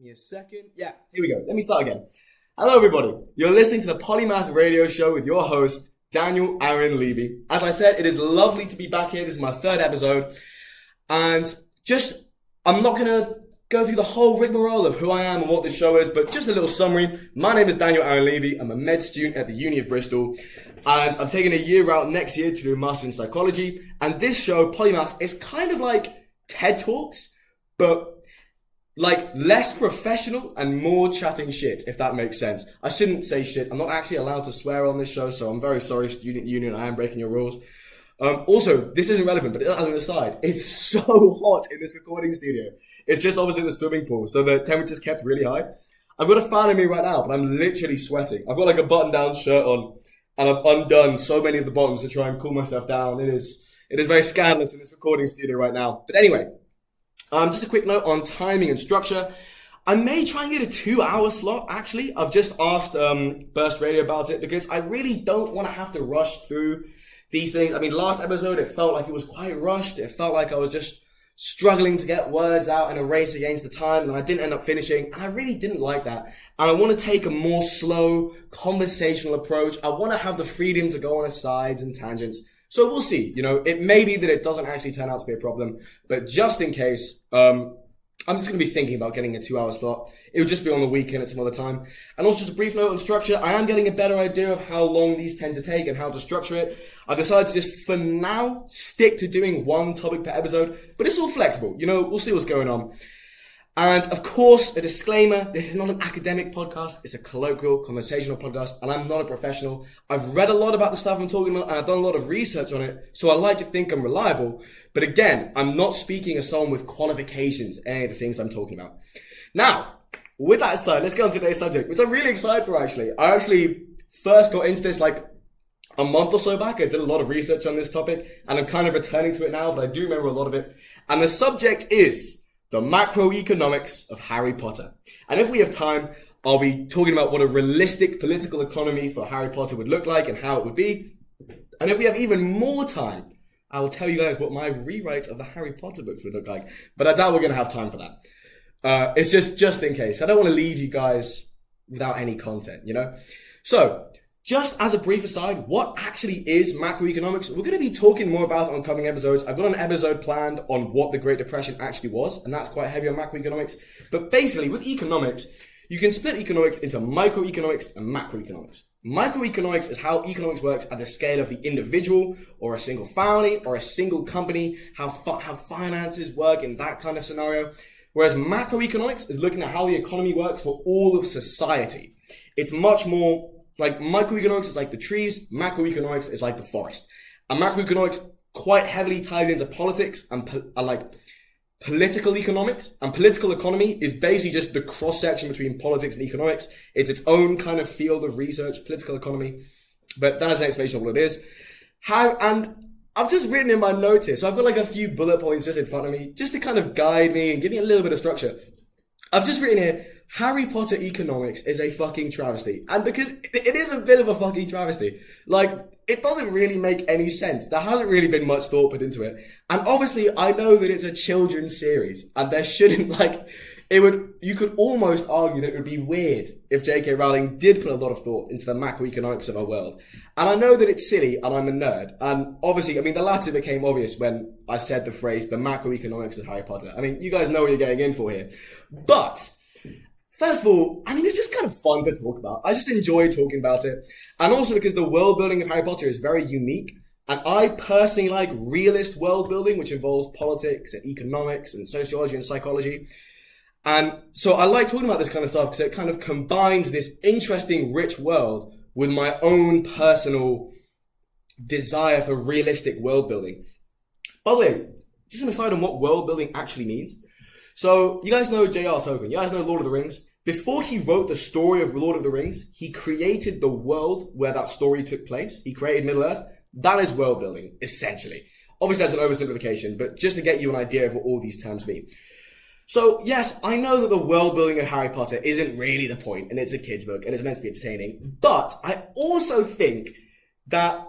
me a second. Yeah, here we go. Let me start again. Hello, everybody. You're listening to the Polymath radio show with your host, Daniel Aaron Levy. As I said, it is lovely to be back here. This is my third episode. And I'm not going to go through the whole rigmarole of who I am and what this show is, but just a little summary. My name is Daniel Aaron Levy. I'm a med student at the Uni of Bristol. And I'm taking a year out next year to do a master in psychology. And this show, Polymath, is kind of like TED Talks, but like less professional and more chatting shit, if that makes sense. I shouldn't say shit. I'm not actually allowed to swear on this show, so I'm very sorry, student union. I am breaking your rules. Also, this isn't relevant, but as an aside, it's so hot in this recording studio. It's just opposite the swimming pool, so the temperature's kept really high. I've got a fan in me right now, but I'm literally sweating. I've got like a button-down shirt on, and I've undone so many of the buttons to try and cool myself down. It is very scandalous in this recording studio right now. But anyway, just a quick note on timing and structure. I may try and get a 2-hour slot, actually. I've just asked Burst Radio about it because I really don't want to have to rush through these things. I mean, last episode, it felt like it was quite rushed. It felt like I was just struggling to get words out in a race against the time, and I didn't end up finishing, and I really didn't like that. And I want to take a more slow, conversational approach. I want to have the freedom to go on asides and tangents. So we'll see. It may be that it doesn't actually turn out to be a problem, but just in case, I'm just going to be thinking about getting a 2-hour slot. It would just be on the weekend at some other time. And also just a brief note on structure. I am getting a better idea of how long these tend to take and how to structure it. I've decided to just, for now, stick to doing one topic per episode, but it's all flexible. We'll see what's going on. And of course, a disclaimer, this is not an academic podcast. It's a colloquial, conversational podcast, and I'm not a professional. I've read a lot about the stuff I'm talking about, and I've done a lot of research on it, so I like to think I'm reliable. But again, I'm not speaking as someone with qualifications, any of the things I'm talking about. Now, with that aside, let's get on to today's subject, which I'm really excited for, actually. I actually first got into this like a month or so back. I did a lot of research on this topic, and I'm kind of returning to it now, but I do remember a lot of it. And the subject is the macroeconomics of Harry Potter. And if we have time, I'll be talking about what a realistic political economy for Harry Potter would look like and how it would be. And if we have even more time, I will tell you guys what my rewrite of the Harry Potter books would look like. But I doubt we're going to have time for that. It's just in case. I don't want to leave you guys without any content, So, just as a brief aside, what actually is macroeconomics? We're going to be talking more about it on coming episodes. I've got an episode planned on what the Great Depression actually was, and that's quite heavy on macroeconomics. But basically, with economics, you can split economics into microeconomics and macroeconomics. Microeconomics is how economics works at the scale of the individual, or a single family, or a single company, how finances work in that kind of scenario. Whereas macroeconomics is looking at how the economy works for all of society. It's much more like microeconomics is like the trees, macroeconomics is like the forest. And macroeconomics quite heavily ties into politics and like political economics. And political economy is basically just the cross-section between politics and economics. It's its own kind of field of research, political economy. But that is an explanation of what it is. And I've just written in my notes here, so I've got like a few bullet points just in front of me, just to kind of guide me and give me a little bit of structure. I've just written here, Harry Potter economics is a fucking travesty. And because it is a bit of a fucking travesty. Like, it doesn't really make any sense. There hasn't really been much thought put into it. And obviously, I know that it's a children's series. And there shouldn't, you could almost argue that it would be weird if J.K. Rowling did put a lot of thought into the macroeconomics of our world. And I know that it's silly, and I'm a nerd. And obviously, the latter became obvious when I said the phrase, the macroeconomics of Harry Potter. You guys know what you're getting in for here. But first of all, it's just kind of fun to talk about. I just enjoy talking about it. And also because the world building of Harry Potter is very unique. And I personally like realist world building, which involves politics and economics and sociology and psychology. And so I like talking about this kind of stuff because it kind of combines this interesting, rich world with my own personal desire for realistic world building. By the way, just an aside on what world building actually means. So you guys know J.R. Tolkien. You guys know Lord of the Rings. Before he wrote the story of Lord of the Rings, he created the world where that story took place. He created Middle-earth. That is world building, essentially. Obviously, that's an oversimplification, but just to get you an idea of what all these terms mean. So, yes, I know that the world building of Harry Potter isn't really the point, and it's a kid's book, and it's meant to be entertaining, but I also think that,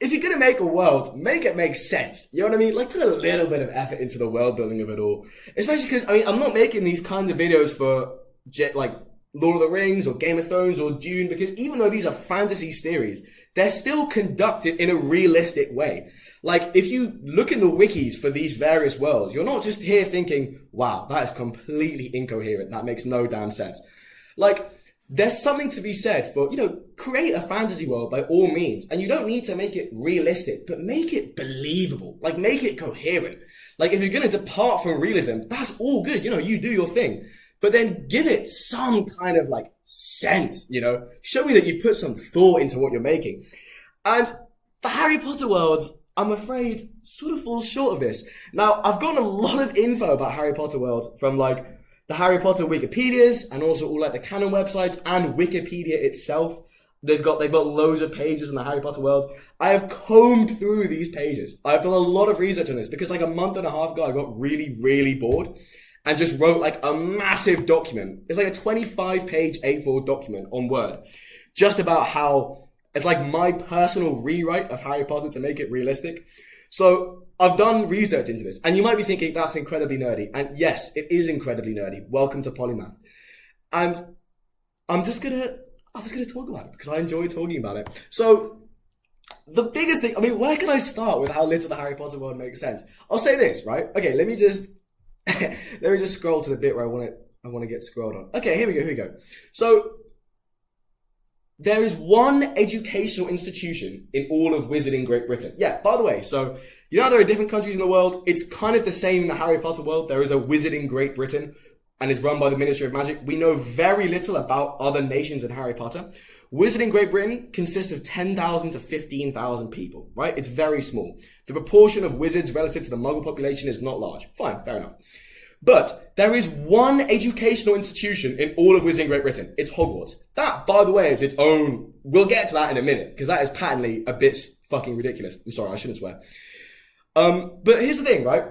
if you're going to make a world, make it make sense. You know what I mean? Like, put a little bit of effort into the world building of it all. Especially because, I mean, I'm not making these kinds of videos for, like, Lord of the Rings or Game of Thrones or Dune, because even though these are fantasy series, they're still conducted in a realistic way. Like, if you look in the wikis for these various worlds, you're not just here thinking, wow, that is completely incoherent. That makes no damn sense. Like, there's something to be said for, create a fantasy world by all means. And you don't need to make it realistic, but make it believable. Like, make it coherent. Like, if you're going to depart from realism, that's all good. You do your thing. But then give it some kind of, like, sense, Show me that you put some thought into what you're making. And the Harry Potter worlds, I'm afraid, sort of falls short of this. Now, I've gotten a lot of info about Harry Potter world from, like, the Harry Potter Wikipedias and also all, like, the canon websites and Wikipedia itself. They've got loads of pages in the Harry Potter world. I have combed through these pages. I've done a lot of research on this because, like, a month and a half ago, I got really, really bored and just wrote, like, a massive document. It's like a 25-page A4 document on Word, just about how it's like my personal rewrite of Harry Potter to make it realistic. So I've done research into this, and you might be thinking that's incredibly nerdy. And yes, it is incredibly nerdy. Welcome to Polymath. And I was gonna talk about it because I enjoy talking about it. So the biggest thing, I mean, where can I start with how little the Harry Potter world makes sense? I'll say this, right? Okay, let me just scroll to the bit where I want to get scrolled on. Okay, here we go. So there is one educational institution in all of Wizarding Great Britain. Yeah, by the way, so there are different countries in the world. It's kind of the same in the Harry Potter world. There is a Wizarding Great Britain, and it's run by the Ministry of Magic. We know very little about other nations in Harry Potter. Wizarding Great Britain consists of 10,000 to 15,000 people, right? It's very small. The proportion of wizards relative to the Muggle population is not large. Fine, fair enough. But there is one educational institution in all of Wizarding Great Britain. It's Hogwarts. That, by the way, is its own. We'll get to that in a minute, because that is patently a bit fucking ridiculous. I'm sorry, I shouldn't swear. But here's the thing, right?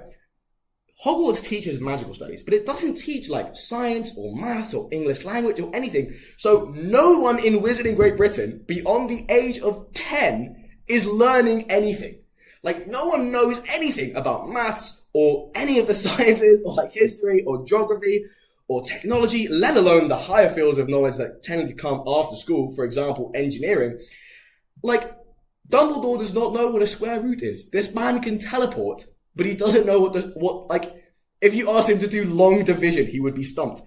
Hogwarts teaches magical studies, but it doesn't teach, like, science or maths or English language or anything. So no one in Wizarding Great Britain beyond the age of 10 is learning anything. Like, no one knows anything about maths or any of the sciences, or like history, or geography, or technology, let alone the higher fields of knowledge that tend to come after school, for example, engineering. Like, Dumbledore does not know what a square root is. This man can teleport, but he doesn't know if you asked him to do long division, he would be stumped.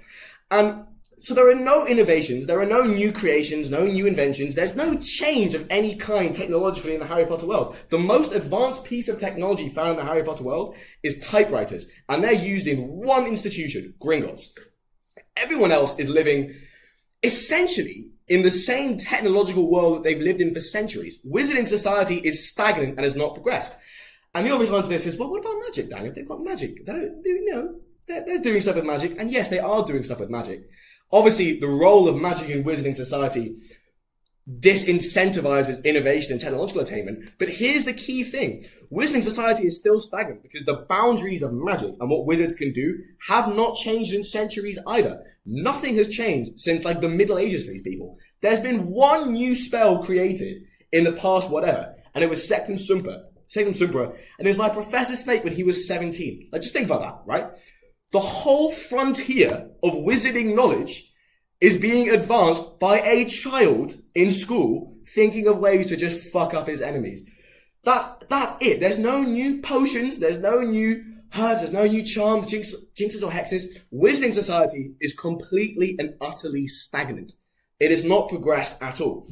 And so there are no innovations, there are no new creations, no new inventions, there's no change of any kind technologically in the Harry Potter world. The most advanced piece of technology found in the Harry Potter world is typewriters, and they're used in one institution, Gringotts. Everyone else is living essentially in the same technological world that they've lived in for centuries. Wizarding society is stagnant and has not progressed. And the obvious answer to this is, well, what about magic, Daniel? They've got magic. They're doing stuff with magic, and yes, they are doing stuff with magic. Obviously, the role of magic in Wizarding society disincentivizes innovation and technological attainment. But here's the key thing. Wizarding society is still stagnant because the boundaries of magic and what wizards can do have not changed in centuries either. Nothing has changed since, like, the Middle Ages for these people. There's been one new spell created in the past whatever, and it was Sectum Sempra, and it was by Professor Snape when he was 17. Like, just think about that, right? The whole frontier of wizarding knowledge is being advanced by a child in school thinking of ways to just fuck up his enemies. That's it. There's no new potions, there's no new herbs, there's no new charms, jinxes or hexes. Wizarding society is completely and utterly stagnant. It has not progressed at all.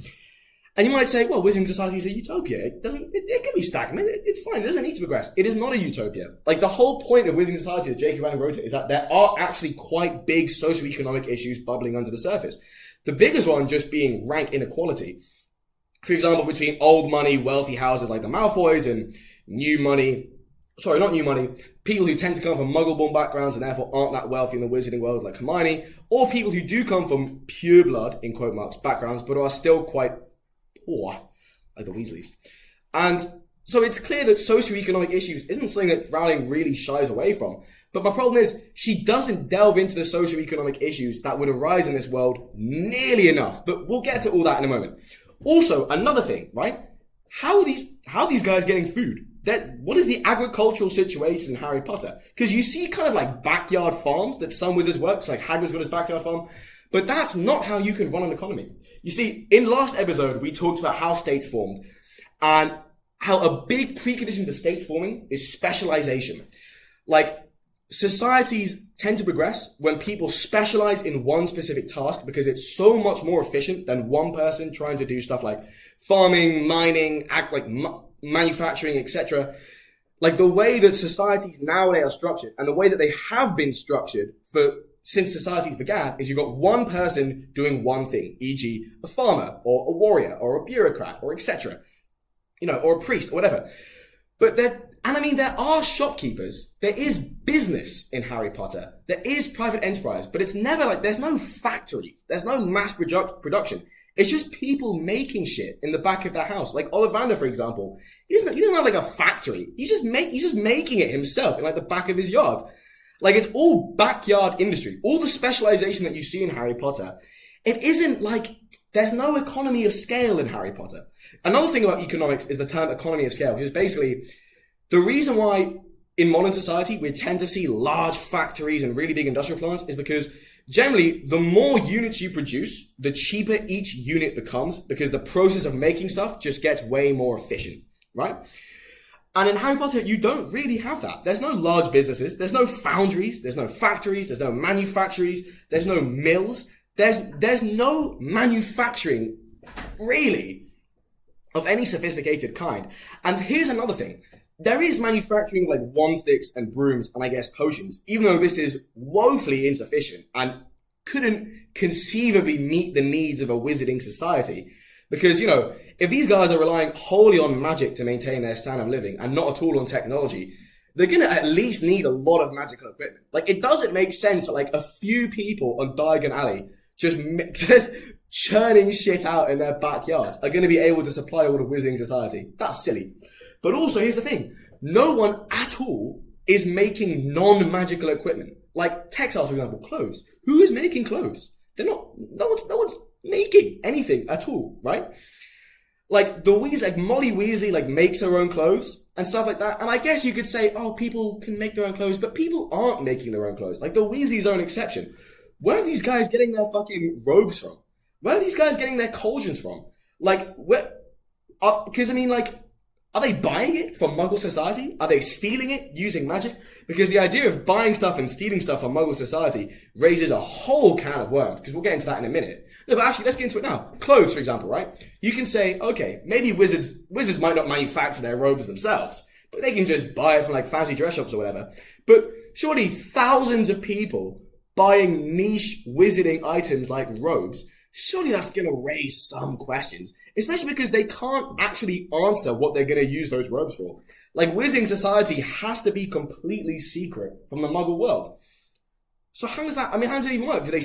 And you might say, well, Wizarding Society is a utopia. It can be stagnant. It's fine. It doesn't need to progress. It is not a utopia. Like, the whole point of Wizarding Society, as J.K. Rowling wrote it, is that there are actually quite big socioeconomic issues bubbling under the surface. The biggest one just being rank inequality. For example, between old money, wealthy houses like the Malfoys and people who tend to come from muggle-born backgrounds and therefore aren't that wealthy in the wizarding world like Hermione, or people who do come from pure blood, in quote marks, backgrounds, but are still quite poor, like the Weasleys. And so it's clear that socioeconomic issues isn't something that Rowling really shies away from. But my problem is, she doesn't delve into the socioeconomic issues that would arise in this world nearly enough. But we'll get to all that in a moment. Also, another thing, right? how are these guys getting food? What is the agricultural situation in Harry Potter? Because you see kind of like backyard farms that some wizards work, so like Hagrid's got his backyard farm, but that's not how you can run an economy. You see, in last episode, we talked about how states formed and how a big precondition for states forming is specialization. Like, societies tend to progress when people specialize in one specific task because it's so much more efficient than one person trying to do stuff like farming, mining, manufacturing, etc. Like the way that societies nowadays are structured and the way that they have been structured since societies began is you've got one person doing one thing, e.g. a farmer or a warrior or a bureaucrat or etc. Or a priest or whatever. But there are shopkeepers. There is business in Harry Potter. There is private enterprise, but it's never like, there's no factories. There's no mass production. It's just people making shit in the back of their house. Like Ollivander, for example, he doesn't have like a factory. He's just making it himself in like the back of his yard. Like it's all backyard industry. All the specialization that you see in Harry Potter, it isn't like, there's no economy of scale in Harry Potter. Another thing about economics is the term economy of scale, which is basically the reason why in modern society we tend to see large factories and really big industrial plants is because generally the more units you produce, the cheaper each unit becomes because the process of making stuff just gets way more efficient, right? And in Harry Potter, you don't really have that. There's no large businesses. There's no foundries. There's no factories. There's no manufactories. There's no mills. There's no manufacturing really of any sophisticated kind. And here's another thing. There is manufacturing like wand sticks and brooms and I guess potions, even though this is woefully insufficient and couldn't conceivably meet the needs of a wizarding society. Because, if these guys are relying wholly on magic to maintain their standard of living and not at all on technology, they're going to at least need a lot of magical equipment. Like, it doesn't make sense that like a few people on Diagon Alley just churning shit out in their backyards are going to be able to supply all of wizarding society. That's silly. But also, here's the thing. No one at all is making non-magical equipment. Like textiles, for example, clothes. Who is making clothes? No one's making anything at all, right? Like Molly Weasley like makes her own clothes and stuff like that. And I guess you could say, oh, people can make their own clothes, but people aren't making their own clothes. Like the Weasleys are an exception. Where are these guys getting their fucking robes from? Where are these guys getting their cauldrons from? Like, are they buying it from Muggle society? Are they stealing it using magic? Because the idea of buying stuff and stealing stuff from Muggle society raises a whole can of worms, because we'll get into that in a minute. No, but actually, let's get into it now. Clothes, for example, right? You can say, okay, maybe wizards might not manufacture their robes themselves, but they can just buy it from like fancy dress shops or whatever. But surely thousands of people buying niche wizarding items like robes, surely that's going to raise some questions, especially because they can't actually answer what they're going to use those robes for. Like, wizarding society has to be completely secret from the Muggle world. So how does that even work? Do they,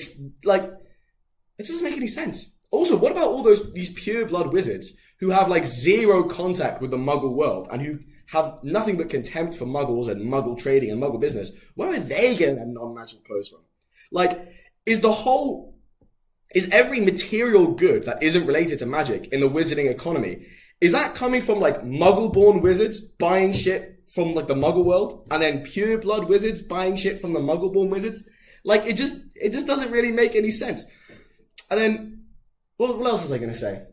it doesn't make any sense. Also, what about all these pure blood wizards who have like zero contact with the Muggle world and who have nothing but contempt for Muggles and Muggle trading and Muggle business? Where are they getting their non-magical clothes from? Like, is every material good that isn't related to magic in the wizarding economy, is that coming from like Muggle-born wizards buying shit from like the Muggle world and then pure blood wizards buying shit from the Muggle-born wizards? Like, it just doesn't really make any sense. And then, what else was I going to say?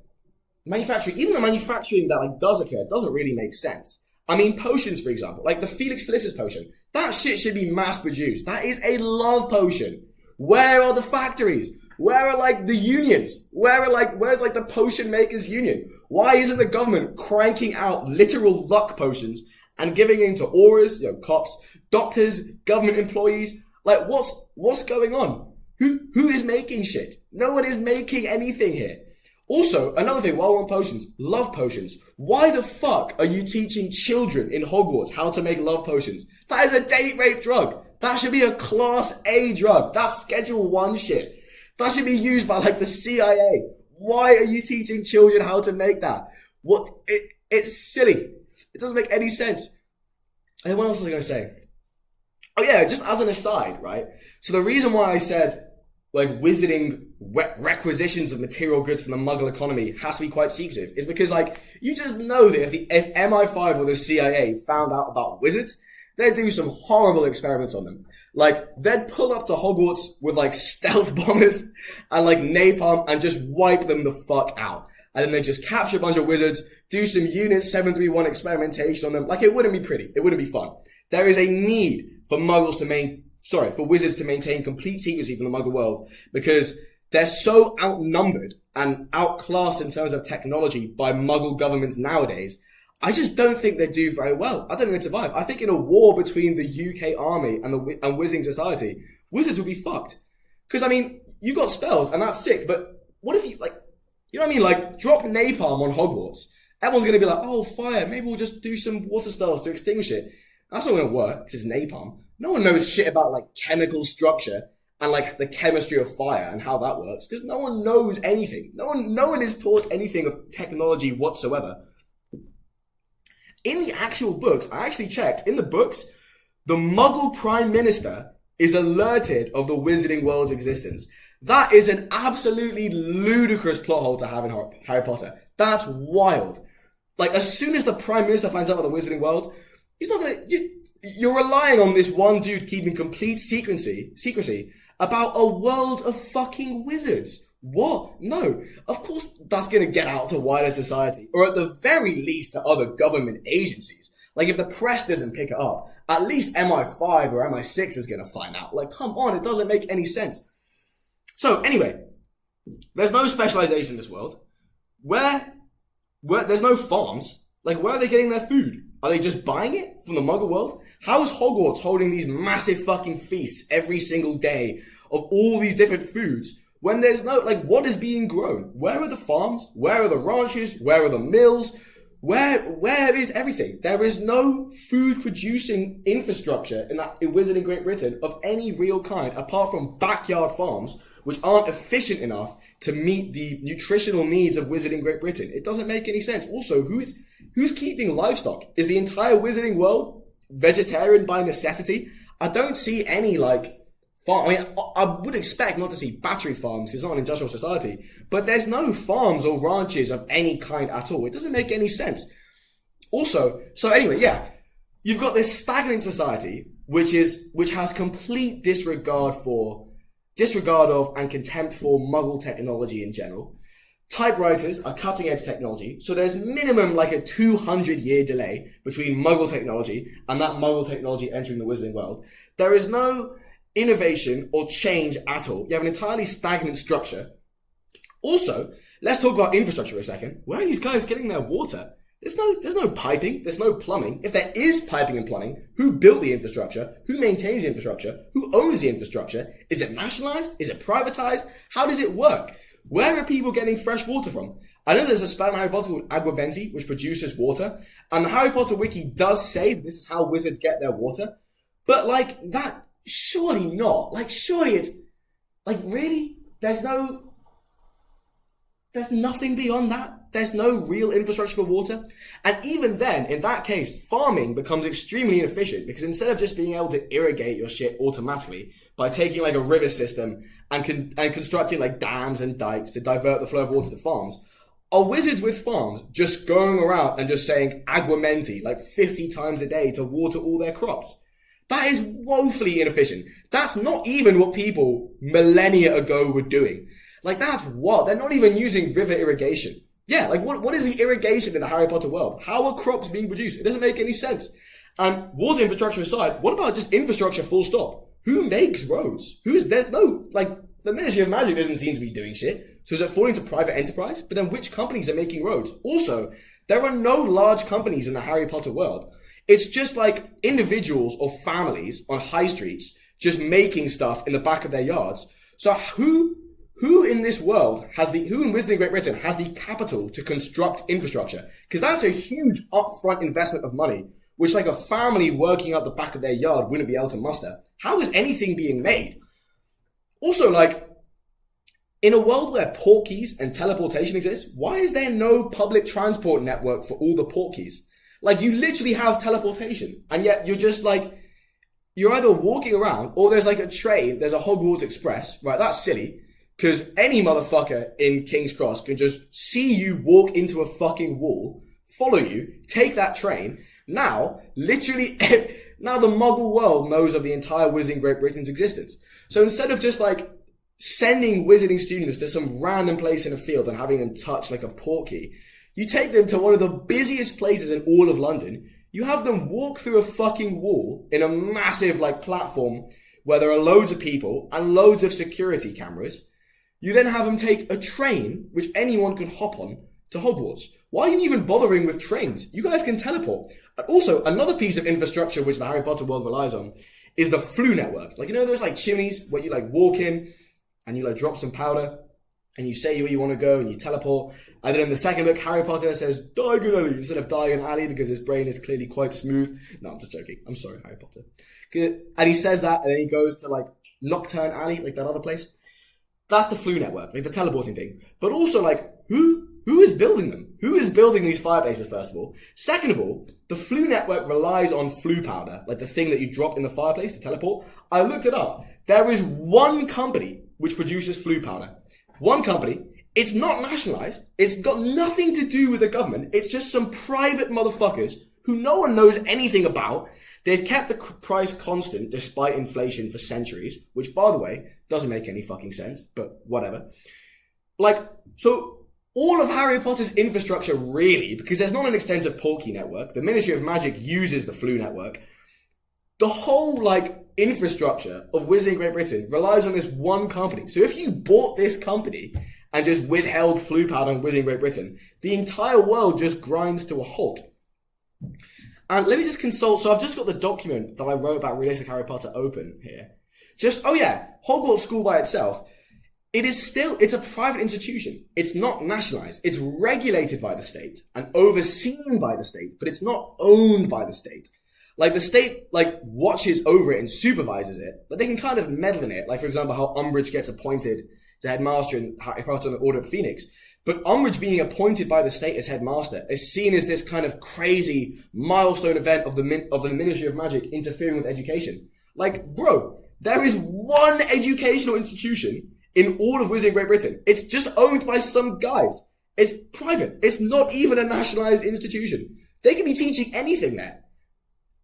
Manufacturing, even the manufacturing that like does occur doesn't really make sense. I mean, potions, for example, like the Felix Felicis potion, that shit should be mass produced. That is a love potion. Where are the factories? Where are like the unions? Where's like the potion makers union? Why isn't the government cranking out literal luck potions and giving in to auras, cops, doctors, government employees? Like, what's going on? Who is making shit? No one is making anything here. Also, another thing, while we're on potions, love potions. Why the fuck are you teaching children in Hogwarts how to make love potions? That is a date rape drug. That should be a class A drug. That's Schedule 1 shit. That should be used by like the CIA. Why are you teaching children how to make that? It's silly. It doesn't make any sense. And what else was I going to say? Oh yeah, just as an aside, right? So the reason why I said wizarding requisitions of material goods from the Muggle economy has to be quite secretive is because, like, you just know that if MI5 or the CIA found out about wizards, they'd do some horrible experiments on them. Like, they'd pull up to Hogwarts with, like, stealth bombers and, like, napalm and just wipe them the fuck out. And then they'd just capture a bunch of wizards, do some Unit 731 experimentation on them. Like, it wouldn't be pretty. It wouldn't be fun. There is a need for for wizards to maintain complete secrecy from the Muggle world because they're so outnumbered and outclassed in terms of technology by Muggle governments nowadays. I just don't think they do very well. I don't think they'd survive. I think in a war between the UK army and Wizarding Society, wizards would be fucked. Because, I mean, you got spells and that's sick, but what if you, like, you know what I mean? Like, drop napalm on Hogwarts. Everyone's going to be like, oh, fire, maybe we'll just do some water spells to extinguish it. That's not going to work because it's napalm. No one knows shit about, like, chemical structure and, like, the chemistry of fire and how that works because no one knows anything. No one is taught anything of technology whatsoever. In the actual books, I actually checked, in the books, the Muggle Prime Minister is alerted of the wizarding world's existence. That is an absolutely ludicrous plot hole to have in Harry Potter. That's wild. Like, as soon as the Prime Minister finds out about the wizarding world, he's not gonna... You're relying on this one dude keeping complete secrecy about a world of fucking wizards. What? No. Of course that's going to get out to wider society, or at the very least to other government agencies. Like, if the press doesn't pick it up, at least MI5 or MI6 is going to find out. Like, come on, it doesn't make any sense. So, anyway, there's no specialization in this world. Where there's no farms. Like, where are they getting their food? Are they just buying it from the Muggle world? How is Hogwarts holding these massive fucking feasts every single day of all these different foods when there's no, like, what is being grown? Where are the farms? Where are the ranches? Where are the mills? Where is everything? There is no food producing infrastructure in Wizarding Great Britain of any real kind apart from backyard farms which aren't efficient enough to meet the nutritional needs of Wizarding Great Britain. It doesn't make any sense. Also, who's keeping livestock? Is the entire Wizarding world vegetarian by necessity? I don't see any, like, farm. I mean, I would expect not to see battery farms. It's not an industrial society. But there's no farms or ranches of any kind at all. It doesn't make any sense. Also, so anyway, yeah. You've got this stagnant society, which has complete disregard of and contempt for Muggle technology in general. Typewriters are cutting edge technology, so there's minimum like a 200-year delay between Muggle technology and that Muggle technology entering the Wizarding world. There is no innovation or change at all. You have an entirely stagnant structure. Also, let's talk about infrastructure for a second. Where are these guys getting their water? There's no piping, there's no plumbing. If there is piping and plumbing, who built the infrastructure? Who maintains the infrastructure? Who owns the infrastructure? Is it nationalized? Is it privatized? How does it work? Where are people getting fresh water from? I know there's a spell in Harry Potter called Agua Benti, which produces water, and the Harry Potter wiki does say this is how wizards get their water, but like that, surely not. Like, surely it's, like, really? There's nothing beyond that. There's no real infrastructure for water. And even then, in that case, farming becomes extremely inefficient because instead of just being able to irrigate your shit automatically by taking like a river system and constructing like dams and dikes to divert the flow of water to farms, are wizards with farms just going around and just saying aguamenti like 50 times a day to water all their crops? That is woefully inefficient. That's not even what people millennia ago were doing. Like, that's what? They're not even using river irrigation. Yeah, like, what is the irrigation in the Harry Potter world? How are crops being produced? It doesn't make any sense. And water infrastructure aside, what about just infrastructure full stop? Who makes roads? There's no, like, the Ministry of Magic doesn't seem to be doing shit. So is it falling to private enterprise? But then which companies are making roads? Also, there are no large companies in the Harry Potter world. It's just like individuals or families on high streets just making stuff in the back of their yards. So who in this world who in Wizarding Great Britain has the capital to construct infrastructure? Because that's a huge upfront investment of money, which like a family working out the back of their yard wouldn't be able to muster. How is anything being made? Also, like, in a world where portkeys and teleportation exist, why is there no public transport network for all the portkeys? Like, you literally have teleportation, and yet you're just like, you're either walking around or there's like a train, there's a Hogwarts Express, right? That's silly. Because any motherfucker in King's Cross can just see you walk into a fucking wall, follow you, take that train. Now, literally, now the Muggle world knows of the entire Wizarding Great Britain's existence. So instead of just like sending wizarding students to some random place in a field and having them touch like a portkey, you take them to one of the busiest places in all of London. You have them walk through a fucking wall in a massive like platform where there are loads of people and loads of security cameras. You then have them take a train, which anyone can hop on, to Hogwarts. Why are you even bothering with trains? You guys can teleport. And also, another piece of infrastructure which the Harry Potter world relies on is the Flu network. Like, you know those like chimneys where you like walk in and you like drop some powder and you say where you want to go and you teleport. And then in the second book, Harry Potter says Diagon Alley instead of Diagon Alley because his brain is clearly quite smooth. No, I'm just joking. I'm sorry, Harry Potter. And he says that and then he goes to like Nocturne Alley, like that other place. That's the Flu network, like the teleporting thing. But also, like, who is building them? Who is building these fireplaces, first of all? Second of all, the Flu network relies on Flu powder, like the thing that you drop in the fireplace to teleport. I looked it up. There is one company which produces Flu powder. One company. It's not nationalized. It's got nothing to do with the government. It's just some private motherfuckers who no one knows anything about. They've kept the price constant despite inflation for centuries, which, by the way, doesn't make any fucking sense, but whatever. Like, so all of Harry Potter's infrastructure really, because there's not an extensive portkey network, the Ministry of Magic uses the Flu network, the whole, like, infrastructure of Wizarding Great Britain relies on this one company. So if you bought this company and just withheld Flu powder in Wizarding Great Britain, the entire world just grinds to a halt. And let me just consult. So I've just got the document that I wrote about Realistic Harry Potter open here. Oh yeah, Hogwarts School by itself, it's a private institution. It's not nationalized. It's regulated by the state and overseen by the state, but it's not owned by the state. Like the state, like watches over it and supervises it, but they can kind of meddle in it. Like for example, how Umbridge gets appointed to headmaster in Harry Potter and the Order of the Phoenix. But Umbridge being appointed by the state as headmaster is seen as this kind of crazy milestone event of the Ministry of Magic interfering with education. Like, bro, there is one educational institution in all of Wizarding Great Britain. It's just owned by some guys. It's private. It's not even a nationalized institution. They can be teaching anything there.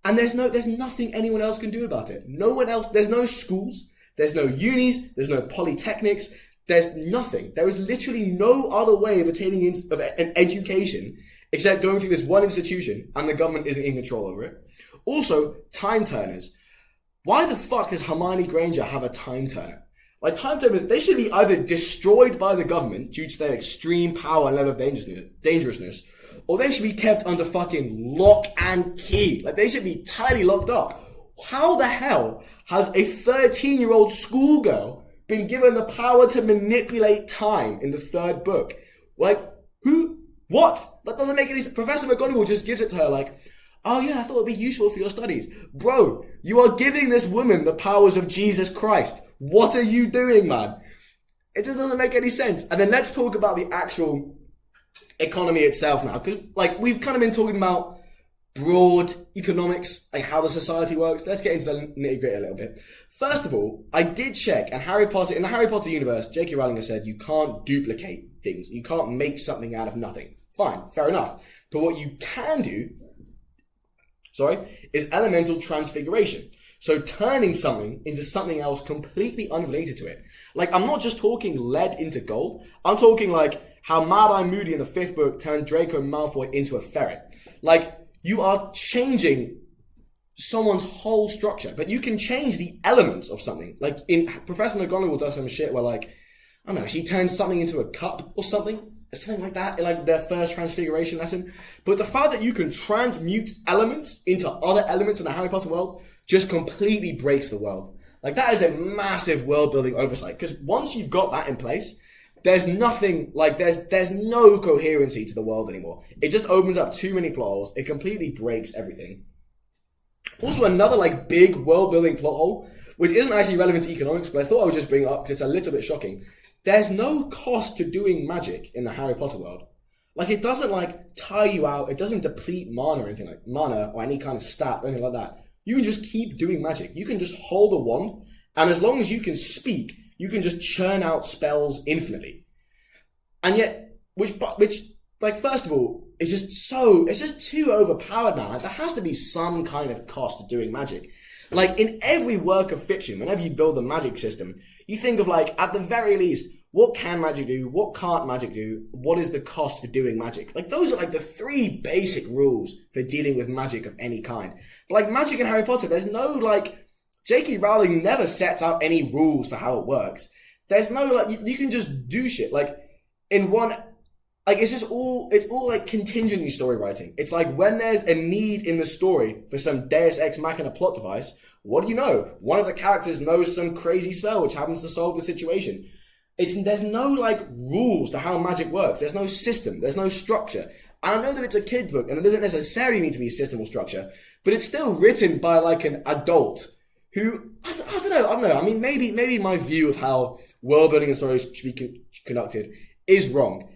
And there's nothing anyone else can do about it. No one else, there's no schools, there's no unis, there's no polytechnics. There's nothing. There is literally no other way of attaining an education except going through this one institution, and the government isn't in control over it. Also, time turners. Why the fuck does Hermione Granger have a time turner? Like, time turners, they should be either destroyed by the government due to their extreme power and level of dangerousness, or they should be kept under fucking lock and key. Like, they should be tightly locked up. How the hell has a 13-year-old schoolgirl been given the power to manipulate time in the third book? Like, who? What? That doesn't make any sense. Professor McGonagall just gives it to her like, oh yeah, I thought it'd be useful for your studies. Bro, you are giving this woman the powers of Jesus Christ. What are you doing, man? It just doesn't make any sense. And then let's talk about the actual economy itself now. Because, like, we've kind of been talking about broad economics, like how the society works. Let's get into the nitty-gritty a little bit. First of all, I did check, and in the Harry Potter universe, J.K. Rowling has said you can't duplicate things. You can't make something out of nothing. Fine, fair enough. But what you can do, is elemental transfiguration. So turning something into something else completely unrelated to it. Like, I'm not just talking lead into gold. I'm talking like how Mad-Eye Moody in the 5th book turned Draco Malfoy into a ferret. Like, you are changing someone's whole structure, but you can change the elements of something. Like, Professor McGonagall does some shit where, like, I don't know, she turns something into a cup or something like that in, like, their first transfiguration lesson. But the fact that you can transmute elements into other elements in the Harry Potter world just completely breaks the world. Like, that is a massive world-building oversight, because once you've got that in place, there's nothing, like, there's no coherency to the world anymore. It just opens up too many plot holes. It completely breaks everything. Also, another, like, big world-building plot hole, which isn't actually relevant to economics, but I thought I would just bring it up because it's a little bit shocking. There's no cost to doing magic in the Harry Potter world. Like, it doesn't, like, tire you out. It doesn't deplete mana or anything like mana or any kind of stat or anything like that. You can just keep doing magic. You can just hold a wand, and as long as you can speak, you can just churn out spells infinitely. And yet, which, like, first of all, it's just too overpowered now. Like, there has to be some kind of cost to doing magic. Like, in every work of fiction, whenever you build a magic system, you think of, like, at the very least, what can magic do? What can't magic do? What is the cost for doing magic? Like, those are, like, the three basic rules for dealing with magic of any kind. But, like, magic in Harry Potter, there's no, like, J.K. Rowling never sets out any rules for how it works. There's no, like, you can just do shit. Like, in one... Like, it's all like contingency story writing. It's like when there's a need in the story for some Deus Ex Machina plot device, what do you know? One of the characters knows some crazy spell which happens to solve the situation. There's no, like, rules to how magic works. There's no system. There's no structure. And I know that it's a kid's book, and it doesn't necessarily need to be a system or structure, but it's still written by, like, an adult who, I don't know. I mean, maybe my view of how world building and stories should be conducted is wrong.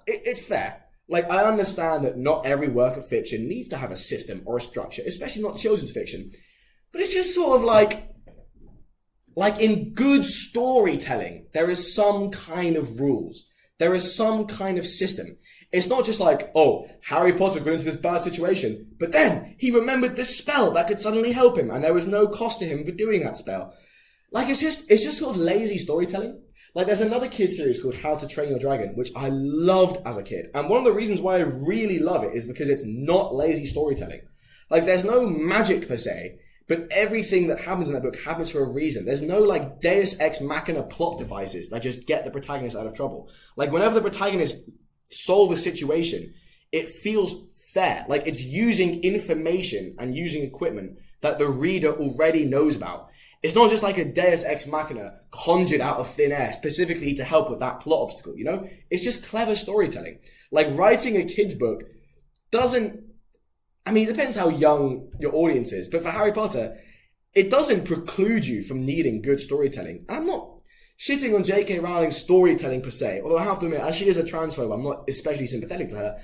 It's fair. Like, I understand that not every work of fiction needs to have a system or a structure, especially not children's fiction. But it's just sort of like in good storytelling, there is some kind of rules. There is some kind of system. It's not just like, oh, Harry Potter got into this bad situation, but then he remembered this spell that could suddenly help him, and there was no cost to him for doing that spell. Like, it's just sort of lazy storytelling. Like, there's another kid series called How to Train Your Dragon, which I loved as a kid. And one of the reasons why I really love it is because it's not lazy storytelling. Like, there's no magic per se, but everything that happens in that book happens for a reason. There's no, like, Deus Ex Machina plot devices that just get the protagonist out of trouble. Like, whenever the protagonist solve a situation, it feels fair. Like, it's using information and using equipment that the reader already knows about. It's not just like a Deus Ex Machina conjured out of thin air specifically to help with that plot obstacle, you know? It's just clever storytelling. Like, writing a kid's book doesn't... I mean, it depends how young your audience is, but for Harry Potter, it doesn't preclude you from needing good storytelling. And I'm not shitting on J.K. Rowling's storytelling per se, although I have to admit, as she is a transphobe, I'm not especially sympathetic to her.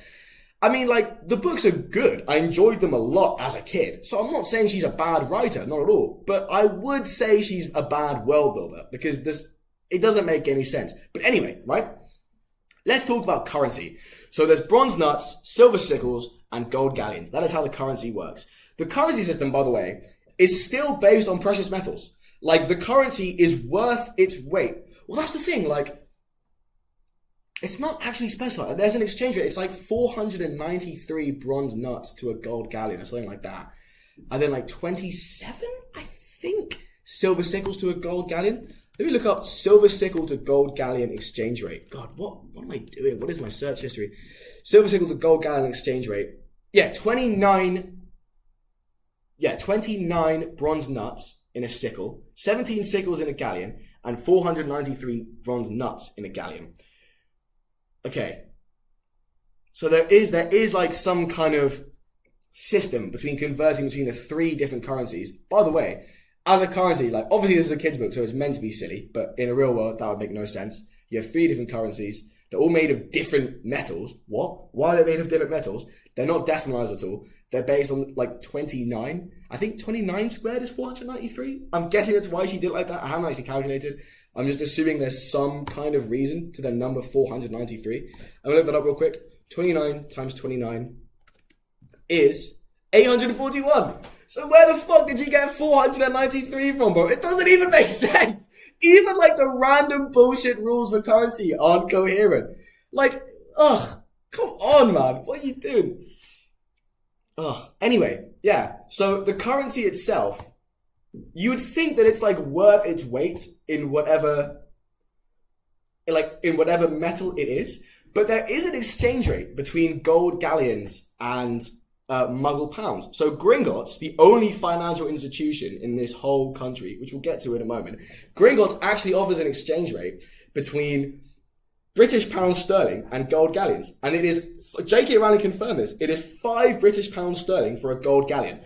I mean, like, the books are good. I enjoyed them a lot as a kid. So I'm not saying she's a bad writer, not at all. But I would say she's a bad world builder because it doesn't make any sense. But anyway, right? Let's talk about currency. So there's bronze nuts, silver sickles, and gold galleons. That is how the currency works. The currency system, by the way, is still based on precious metals. Like, the currency is worth its weight. Well, that's the thing, like, it's not actually specified. There's an exchange rate. It's like 493 bronze nuts to a gold galleon or something like that. And then like 27, I think, silver sickles to a gold galleon. Let me look up silver sickle to gold galleon exchange rate. God, what am I doing? What is my search history? Silver sickle to gold galleon exchange rate. Yeah, 29 bronze nuts in a sickle, 17 sickles in a galleon, and 493 bronze nuts in a galleon. Okay, so there is like some kind of system between converting between the three different currencies. By the way, as a currency, like, obviously this is a kid's book, so it's meant to be silly, but in a real world, that would make no sense. You have three different currencies. They're all made of different metals. What? Why are they made of different metals? They're not decimalized at all. They're based on, like, 29. I think 29 squared is 493. I'm guessing that's why she did it like that. I haven't actually calculated. I'm just assuming there's some kind of reason to the number 493. I'm going to look that up real quick. 29 times 29 is 841. So where the fuck did you get 493 from, bro? It doesn't even make sense. Even, like, the random bullshit rules for currency aren't coherent. Like, come on, man. What are you doing? Anyway, yeah. So the currency itself, you would think that it's, like, worth its weight in whatever metal it is. But there is an exchange rate between gold galleons and Muggle pounds. So Gringotts, the only financial institution in this whole country, which we'll get to in a moment, Gringotts actually offers an exchange rate between British pounds sterling and gold galleons. And it is, J.K. Rowling confirmed this, it is 5 British pounds sterling for a gold galleon.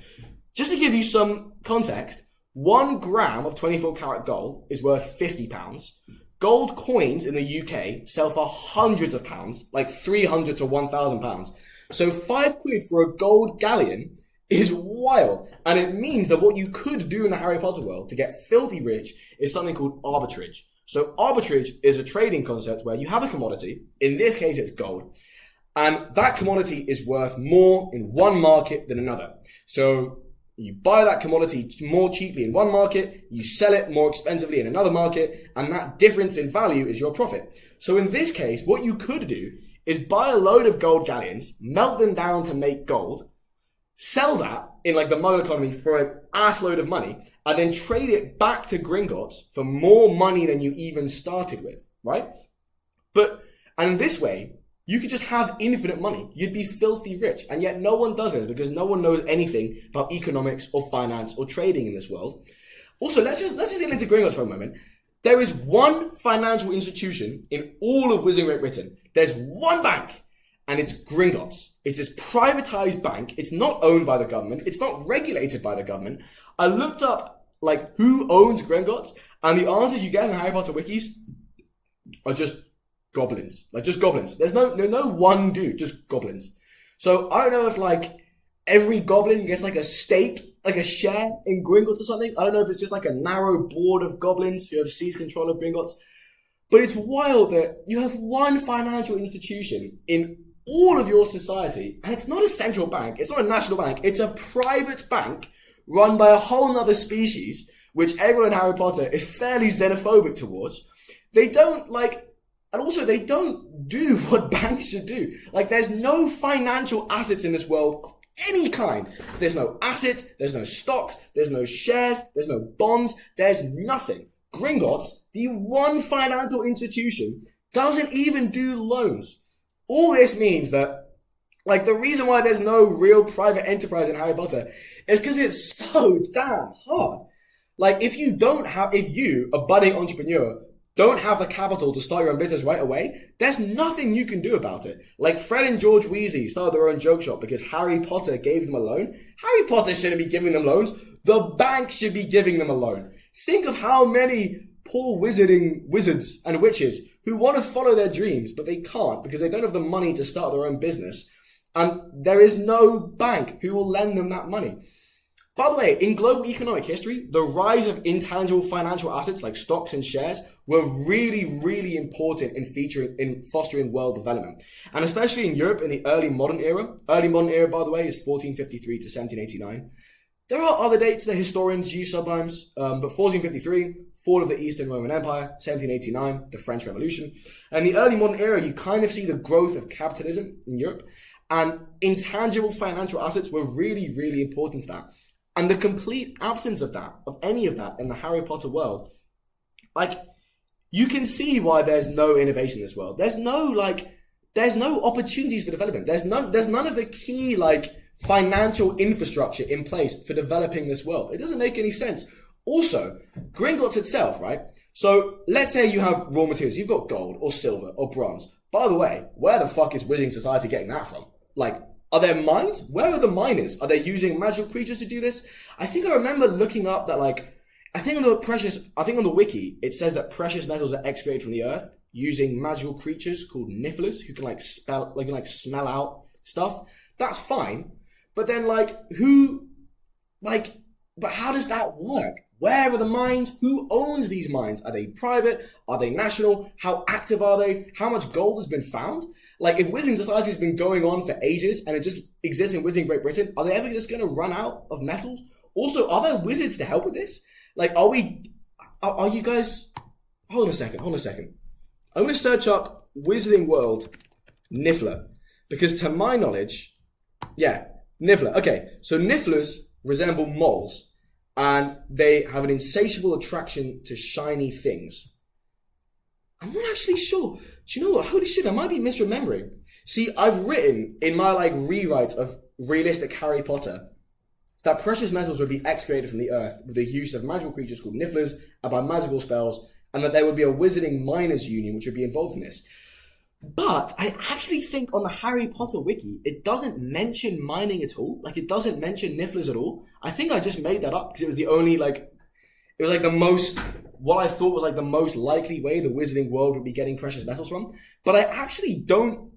Just to give you some context, 1 gram of 24 karat gold is worth 50 pounds. Gold coins in the UK sell for hundreds of pounds, like 300 to 1,000 pounds. So 5 quid for a gold galleon is wild. And it means that what you could do in the Harry Potter world to get filthy rich is something called arbitrage. So arbitrage is a trading concept where you have a commodity, in this case it's gold, and that commodity is worth more in one market than another. So you buy that commodity more cheaply in one market, you sell it more expensively in another market, and that difference in value is your profit. So in this case, what you could do is buy a load of gold galleons, melt them down to make gold, sell that in like the mug economy for an ass load of money, and then trade it back to Gringotts for more money than you even started with, right? And in this way, you could just have infinite money. You'd be filthy rich. And yet no one does this because no one knows anything about economics or finance or trading in this world. Also, let's just get into Gringotts for a moment. There is one financial institution in all of Wizarding Great Britain. There's one bank, and it's Gringotts. It's this privatized bank. It's not owned by the government. It's not regulated by the government. I looked up like who owns Gringotts, and the answers you get in Harry Potter wikis are just goblins. Like just goblins. There's no one dude, just goblins. So I don't know if like every goblin gets like a stake, like a share in Gringotts or something. I don't know if it's just like a narrow board of goblins who have seized control of Gringotts. But it's wild that you have one financial institution in all of your society, and it's not a central bank, it's not a national bank, it's a private bank run by a whole nother species, which everyone in Harry Potter is fairly xenophobic towards. They don't do what banks should do. Like, there's no financial assets in this world of any kind. There's no assets, there's no stocks, there's no shares, there's no bonds, there's nothing. Gringotts, the one financial institution, doesn't even do loans. All this means that, like, the reason why there's no real private enterprise in Harry Potter is because it's so damn hard. Like, if you, a budding entrepreneur, don't have the capital to start your own business right away, there's nothing you can do about it. Like Fred and George Weasley started their own joke shop because Harry Potter gave them a loan. Harry Potter shouldn't be giving them loans. The bank should be giving them a loan. Think of how many poor wizarding wizards and witches who want to follow their dreams, but they can't because they don't have the money to start their own business. And there is no bank who will lend them that money. By the way, in global economic history, the rise of intangible financial assets like stocks and shares were really, really important in fostering world development. And especially in Europe in the early modern era. Early modern era, by the way, is 1453 to 1789. There are other dates that historians use sometimes, but 1453, fall of the Eastern Roman Empire, 1789, the French Revolution. And in the early modern era, you kind of see the growth of capitalism in Europe. And intangible financial assets were really, really important to that. And the complete absence of any of that in the Harry Potter world, like, you can see why there's no innovation in this world. There's no opportunities for development. There's none of the key, like, financial infrastructure in place for developing this world. It doesn't make any sense. Also, Gringotts itself, right? So let's say you have raw materials. You've got gold or silver or bronze. By the way, where the fuck is Wizarding Society getting that from? Like, are there mines? Where are the miners? Are they using magical creatures to do this? I think I remember looking up that, like, I think on the wiki, it says that precious metals are excavated from the earth using magical creatures called nifflers who can smell out stuff. That's fine. But then, but how does that work? Where are the mines? Who owns these mines? Are they private? Are they national? How active are they? How much gold has been found? Like, if Wizarding Society has been going on for ages and it just exists in Wizarding Great Britain, are they ever just going to run out of metals? Also, are there wizards to help with this? Like, are you guys... Hold on a second. I'm going to search up Wizarding World Niffler. Because to my knowledge... Yeah, Niffler. Okay, so Nifflers resemble moles. And they have an insatiable attraction to shiny things. I'm not actually sure. Do you know what? Holy shit, I might be misremembering. See, I've written in my rewrites of realistic Harry Potter that precious metals would be excavated from the earth with the use of magical creatures called nifflers and by magical spells, and that there would be a wizarding miners union which would be involved in this. But I actually think on the Harry Potter wiki, it doesn't mention mining at all. Like, it doesn't mention nifflers at all. I think I just made that up because it was the only, the most, what I thought was the most likely way the wizarding world would be getting precious metals from. But I actually don't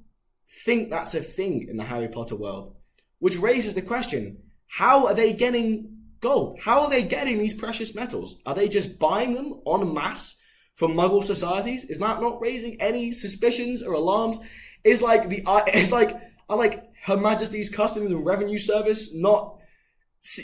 think that's a thing in the Harry Potter world. Which raises the question, how are they getting gold? How are they getting these precious metals? Are they just buying them en masse from Muggle societies? Is that not raising any suspicions or alarms? Are Her Majesty's Customs and Revenue Service not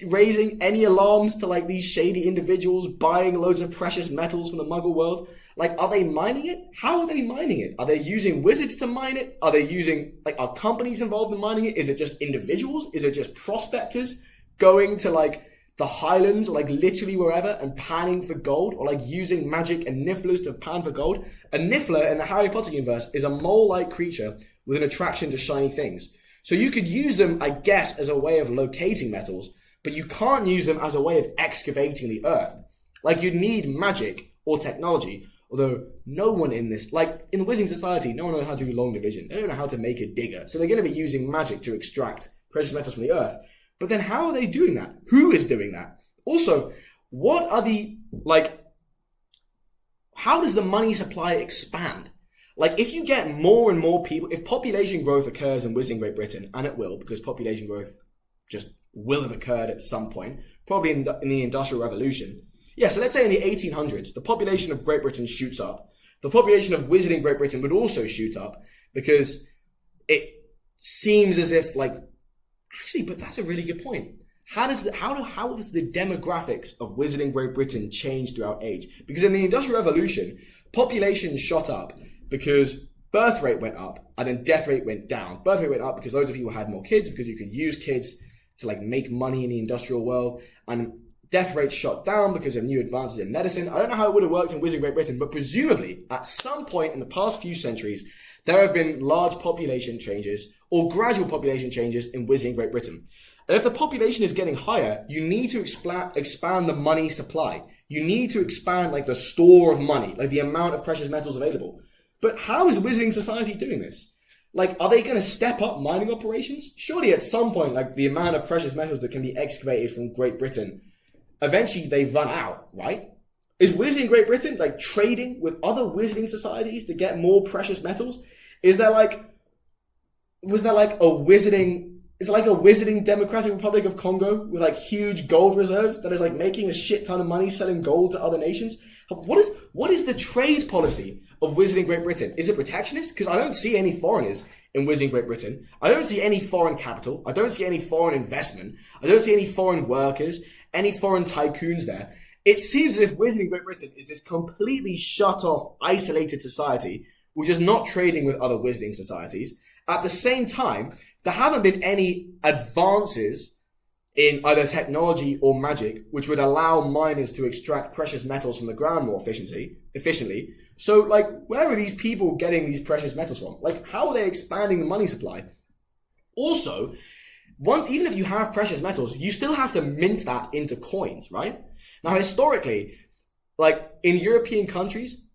raising any alarms to like these shady individuals buying loads of precious metals from the Muggle world? Like, are they mining it? How are they mining it? Are they using wizards to mine it? Are companies involved in mining it? Is it just individuals? Is it just prospectors going to like the Highlands or like literally wherever and panning for gold, or like using magic and nifflers to pan for gold? A niffler in the Harry Potter universe is a mole-like creature with an attraction to shiny things. So you could use them, I guess, as a way of locating metals, but you can't use them as a way of excavating the earth. Like, you'd need magic or technology, although no one in this, like in the Wizarding Society, no one knows how to do long division. They don't know how to make a digger. So they're going to be using magic to extract precious metals from the earth. But then how are they doing that? Who is doing that? Also, what are how does the money supply expand? Like, if you get more and more people, if population growth occurs in Wizarding Great Britain, and it will, because population growth just will have occurred at some point, probably in the Industrial Revolution. Yeah, so let's say in the 1800s, the population of Great Britain shoots up. The population of Wizarding Great Britain would also shoot up, because it seems as if, like, actually, but that's a really good point. How does the demographics of Wizarding Great Britain change throughout age? Because in the Industrial Revolution, population shot up because birth rate went up and then death rate went down. Birth rate went up because loads of people had more kids, because you could use kids to like make money in the industrial world, and death rate shot down because of new advances in medicine. I don't know how it would have worked in Wizarding Great Britain, but presumably at some point in the past few centuries, there have been large population changes or gradual population changes in Wizarding Great Britain. And if the population is getting higher, you need to expand the money supply. You need to expand like the store of money, like the amount of precious metals available. But how is Wizarding Society doing this? Like, are they going to step up mining operations? Surely at some point, like the amount of precious metals that can be excavated from Great Britain, eventually they run out, right? Is Wizarding Great Britain like trading with other Wizarding societies to get more precious metals? Is there like a Wizarding Democratic Republic of Congo with like huge gold reserves that is like making a shit ton of money selling gold to other nations? What is the trade policy of Wizarding Great Britain? Is it protectionist? Because I don't see any foreigners in Wizarding Great Britain. I don't see any foreign capital. I don't see any foreign investment. I don't see any foreign workers, any foreign tycoons there. It seems as if Wizarding Great Britain is this completely shut off, isolated society which is not trading with other Wizarding societies. At the same time, there haven't been any advances in either technology or magic which would allow miners to extract precious metals from the ground more efficiently. So, like, where are these people getting these precious metals from? Like, how are they expanding the money supply? Also, even if you have precious metals, you still have to mint that into coins, right? Now, historically, like, in European countries,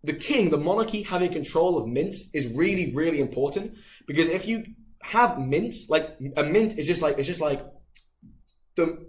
the king, the monarchy having control of mints is really, really important, because if you have mints, like a mint is just like the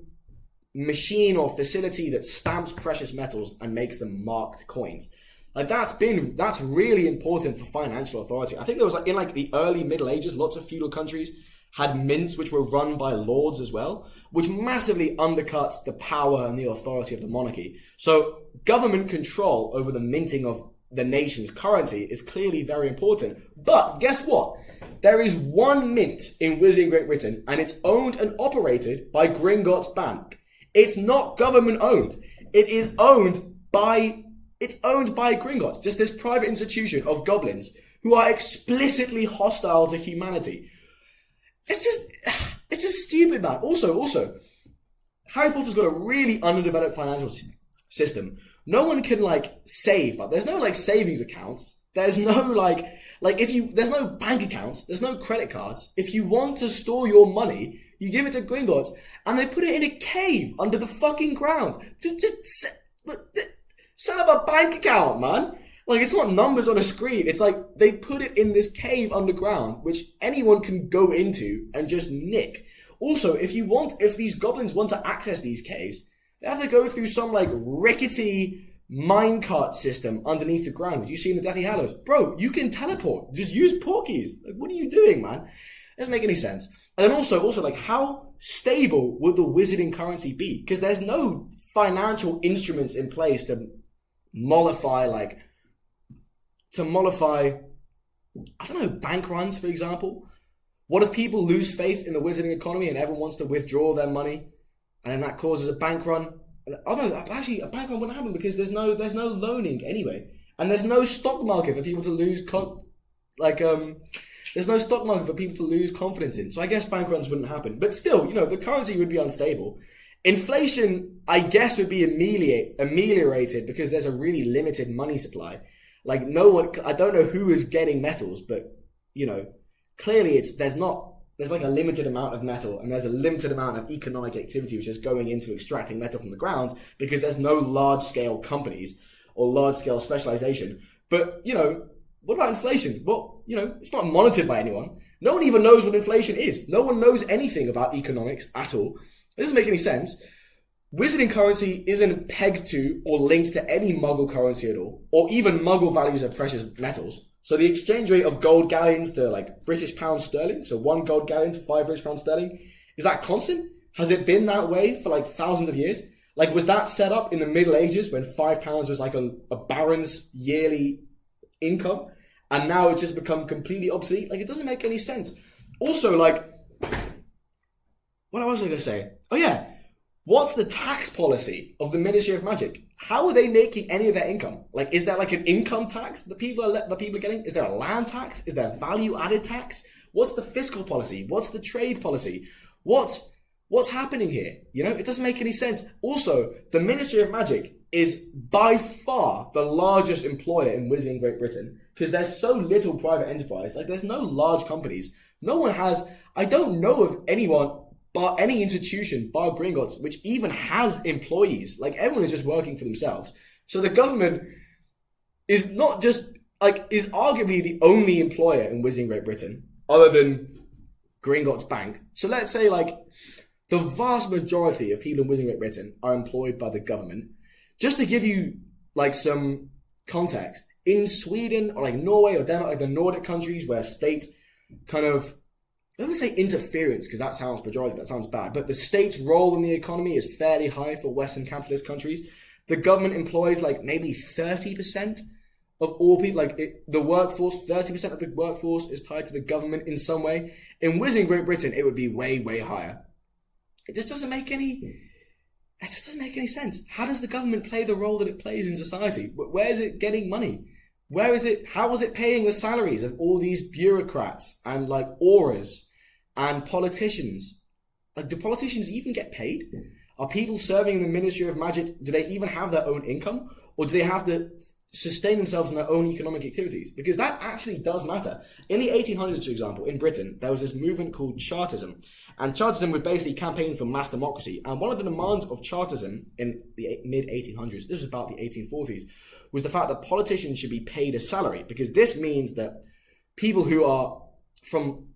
machine or facility that stamps precious metals and makes them marked coins. Like that's really important for financial authority. I think there was like in like the early Middle Ages, lots of feudal countries had mints which were run by lords as well, which massively undercuts the power and the authority of the monarchy. So government control over the minting of the nation's currency is clearly very important. But guess what? There is one mint in Wizarding Great Britain, and it's owned and operated by Gringotts Bank. It's not government owned. It's owned by Gringotts, just this private institution of goblins who are explicitly hostile to humanity. It's just stupid, man. Also, Harry Potter's got a really underdeveloped financial system. No one can save, but there's no savings accounts. There's no there's no bank accounts. There's no credit cards. If you want to store your money, you give it to Gringotts, and they put it in a cave under the fucking ground. Just set up a bank account, man. It's not numbers on a screen. It's they put it in this cave underground, which anyone can go into and just nick. Also, if these goblins want to access these caves, they have to go through some rickety minecart system underneath the ground, which you see in the Deathly Hallows. Bro, you can teleport. Just use portkeys. What are you doing, man? It doesn't make any sense. And then also, how stable would the wizarding currency be? Because there's no financial instruments in place to mollify, I don't know, bank runs, for example. What if people lose faith in the wizarding economy and everyone wants to withdraw their money, and then that causes a bank run? Oh no, actually, a bank run wouldn't happen because there's no loaning anyway, and there's no stock market for people to lose there's no stock market for people to lose confidence in. So I guess bank runs wouldn't happen. But still, the currency would be unstable. Inflation, I guess, would be ameliorated because there's a really limited money supply. I don't know who is getting metals, but, clearly there's like a limited amount of metal and there's a limited amount of economic activity which is going into extracting metal from the ground because there's no large-scale companies or large-scale specialization. But, what about inflation? Well, it's not monitored by anyone. No one even knows what inflation is. No one knows anything about economics at all. It doesn't make any sense. Wizarding currency isn't pegged to or linked to any muggle currency at all, or even muggle values of precious metals. So the exchange rate of gold galleons to British pound sterling, so 1 gold galleon to 5 British pound sterling, is that constant? Has it been that way for thousands of years? Was that set up in the Middle Ages when £5 was a baron's yearly income, and now it's just become completely obsolete? It doesn't make any sense. Also, what was I going to say? Oh yeah, what's the tax policy of the Ministry of Magic? How are they making any of their income? Is there an income tax that people are getting? Is there a land tax? Is there value added tax? What's the fiscal policy? What's the trade policy? What's happening here? It doesn't make any sense. Also, the Ministry of Magic is by far the largest employer in Wizarding Great Britain because there's so little private enterprise. There's no large companies. No one has, I don't know of anyone, bar any institution, bar Gringotts, which even has employees. Everyone is just working for themselves. So the government is not just, is arguably the only employer in Wizarding Great Britain, other than Gringotts Bank. So let's say, the vast majority of people in Wizarding Great Britain are employed by the government. Just to give you, some context, in Sweden, or Norway or Denmark, the Nordic countries where state kind of, I don't want to say interference because that sounds pejorative, that sounds bad, but the state's role in the economy is fairly high for Western capitalist countries. The government employs maybe 30% of all people, the workforce, 30% of the workforce is tied to the government in some way. In Wizarding Great Britain, it would be way, way higher. It just doesn't make any sense. How does the government play the role that it plays in society? Where is it getting money? How is it paying the salaries of all these bureaucrats and auras and politicians? Do politicians even get paid? Are people serving in the Ministry of Magic, do they even have their own income? Or do they have to sustain themselves in their own economic activities? Because that actually does matter. In the 1800s, for example, in Britain, there was this movement called Chartism. And Chartism would basically campaign for mass democracy. And one of the demands of Chartism in the mid-1800s, this was about the 1840s, was the fact that politicians should be paid a salary. Because this means that people who are from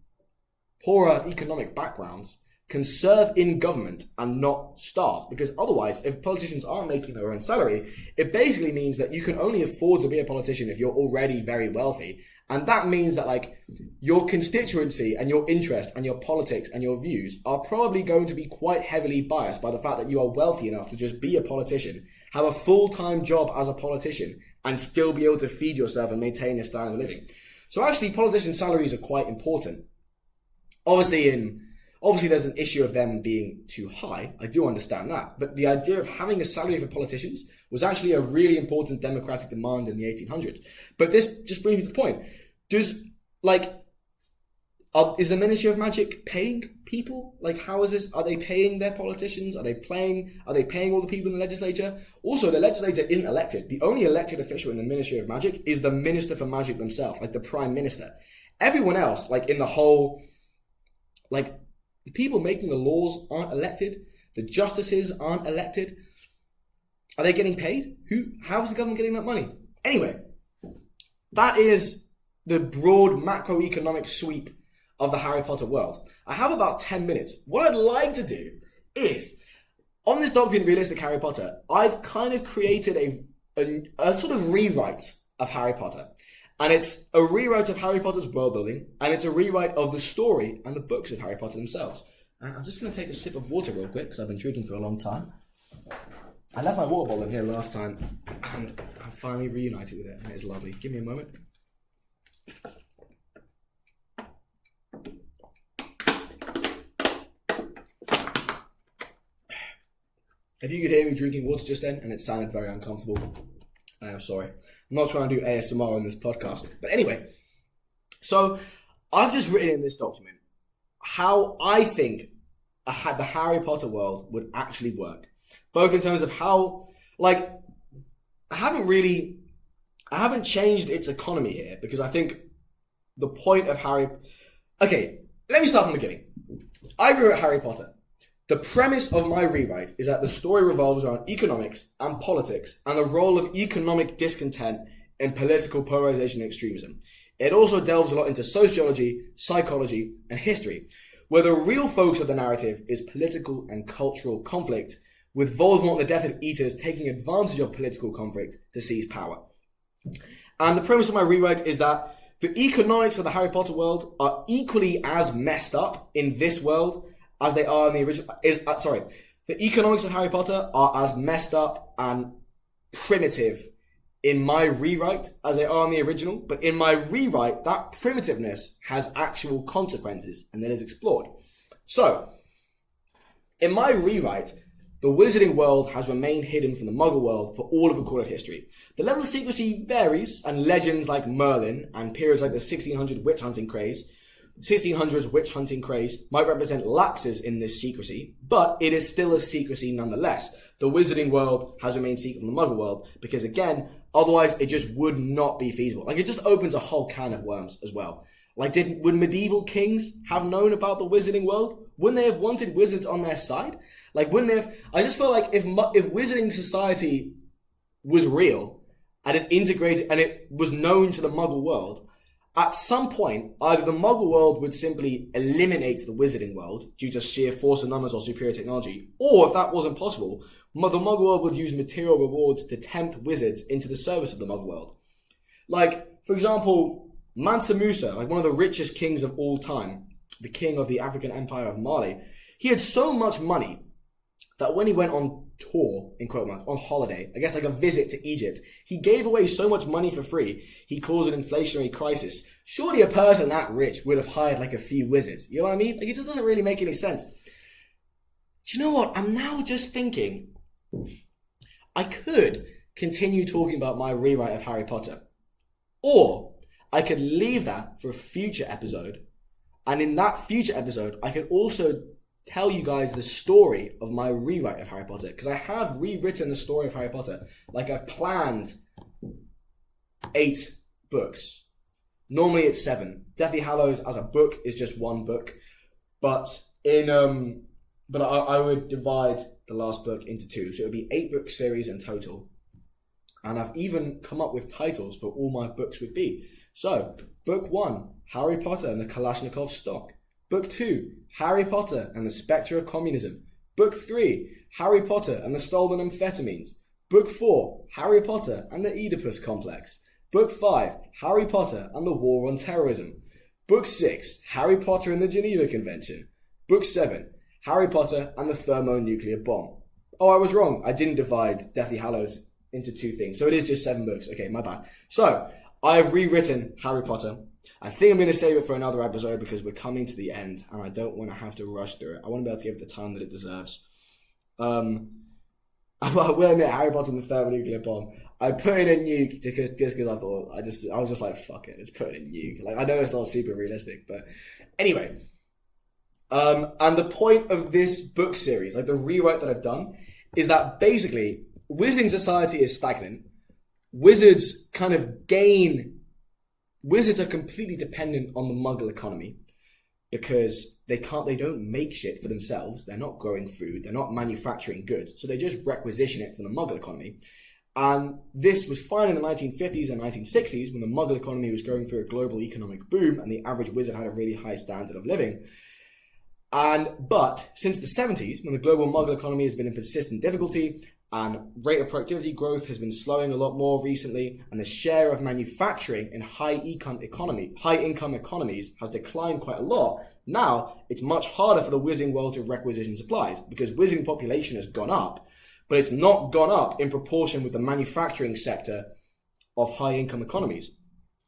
poorer economic backgrounds can serve in government and not starve. Because otherwise, if politicians aren't making their own salary, it basically means that you can only afford to be a politician if you're already very wealthy. And that means that your constituency and your interest and your politics and your views are probably going to be quite heavily biased by the fact that you are wealthy enough to just be a politician, have a full-time job as a politician, and still be able to feed yourself and maintain a standard of living. So actually, politicians' salaries are quite important. Obviously, there's an issue of them being too high. I do understand that. But the idea of having a salary for politicians was actually a really important democratic demand in the 1800s. But this just brings me to the point. Is the Ministry of Magic paying people? How is this? Are they paying their politicians? Are they paying all the people in the legislature? Also, the legislature isn't elected. The only elected official in the Ministry of Magic is the Minister for Magic themselves, the Prime Minister. Everyone else, in the whole, the people making the laws aren't elected. The justices aren't elected. Are they getting paid? How is the government getting that money? Anyway, that is the broad macroeconomic sweep of the Harry Potter world. I have about 10 minutes. What I'd like to do is, on this document, Realistic Harry Potter, I've kind of created a sort of rewrite of Harry Potter. And it's a rewrite of Harry Potter's world building, and it's a rewrite of the story and the books of Harry Potter themselves. And I'm just going to take a sip of water real quick because I've been drinking for a long time. I left my water bottle in here last time and I'm finally reunited with it. And it's lovely. Give me a moment. If you could hear me drinking water just then and it sounded very uncomfortable, I am sorry. I'm not trying to do ASMR on this podcast. But anyway, so I've just written in this document how I think the Harry Potter world would actually work. Both in terms of how, like, I haven't changed its economy here because I think the point of okay, let me start from the beginning. I rewrote Harry Potter. The premise of my rewrite is that the story revolves around economics and politics and the role of economic discontent in political polarization and extremism. It also delves a lot into sociology, psychology, and history, where the real focus of the narrative is political and cultural conflict, with Voldemort and the Death Eaters taking advantage of political conflict to seize power. And the premise of my rewrite is that the economics of the Harry Potter world are equally as messed up in this world as they are in the original. The economics of Harry Potter are as messed up and primitive in my rewrite as they are in the original, but in my rewrite, that primitiveness has actual consequences and then is explored. So, in my rewrite, the wizarding world has remained hidden from the Muggle world for all of recorded history. The level of secrecy varies, and legends like Merlin and periods like the 1600s witch hunting craze might represent lapses in this secrecy, but it is still a secrecy nonetheless. The wizarding world has remained secret from the Muggle world because, again, otherwise it just would not be feasible. Like, it just opens a whole can of worms as well. Like, would medieval kings have known about the wizarding world? Wouldn't they have wanted wizards on their side? Like, wouldn't they have... I just feel like if wizarding society was real and it integrated and it was known to the Muggle world, at some point, either the Muggle world would simply eliminate the wizarding world due to sheer force of numbers or superior technology, or if that wasn't possible, the Muggle world would use material rewards to tempt wizards into the service of the Muggle world. Like, for example, Mansa Musa, like one of the richest kings of all time, the king of the African empire of Mali, he had so much money that when he went on tour, in quote marks, on holiday, I guess like a visit to Egypt, he gave away so much money for free, he caused an inflationary crisis. Surely a person that rich would have hired like a few wizards. You know what I mean? Like, it just doesn't really make any sense. Do you know what? I'm now just thinking, I could continue talking about my rewrite of Harry Potter, or I could leave that for a future episode, and in that future episode, I could also tell you guys the story of my rewrite of Harry Potter, because I have rewritten the story of Harry Potter. Like, I've planned 8 books. Normally it's 7. Deathly Hallows as a book is just 1 book, but I would divide the last book into 2, so it would be 8-book series in total. And I've even come up with titles for all my books would be. So, book 1, Harry Potter and the Kalashnikov Stock. Book 2, Harry Potter and the Spectre of Communism. Book 3, Harry Potter and the Stolen Amphetamines. Book 4, Harry Potter and the Oedipus Complex. Book 5, Harry Potter and the War on Terrorism. Book 6, Harry Potter and the Geneva Convention. Book 7, Harry Potter and the Thermonuclear Bomb. Oh, I was wrong. I didn't divide Deathly Hallows into 2 things. So it is just 7 books. Okay, my bad. So, I have rewritten Harry Potter. I think I'm going to save it for another episode because we're coming to the end and I don't want to have to rush through it. I want to be able to give it the time that it deserves. I will admit, Harry Potter and the Thermonuclear Bomb, I put in a nuke just because I thought, I was just like, fuck it, let's put in a nuke. Like, I know it's not super realistic, but anyway. And the point of this book series, like the rewrite that I've done, is that basically wizarding society is stagnant. Wizards are completely dependent on the Muggle economy because they don't make shit for themselves. They're not growing food. They're not manufacturing goods. So they just requisition it from the Muggle economy. And this was fine in the 1950s and 1960s when the Muggle economy was going through a global economic boom and the average wizard had a really high standard of living. But since the 70s, when the global Muggle economy has been in persistent difficulty and rate of productivity growth has been slowing a lot more recently, and the share of manufacturing in high-income economies has declined quite a lot. Now, it's much harder for the Wizarding world to requisition supplies because Wizarding population has gone up, but it's not gone up in proportion with the manufacturing sector of high-income economies.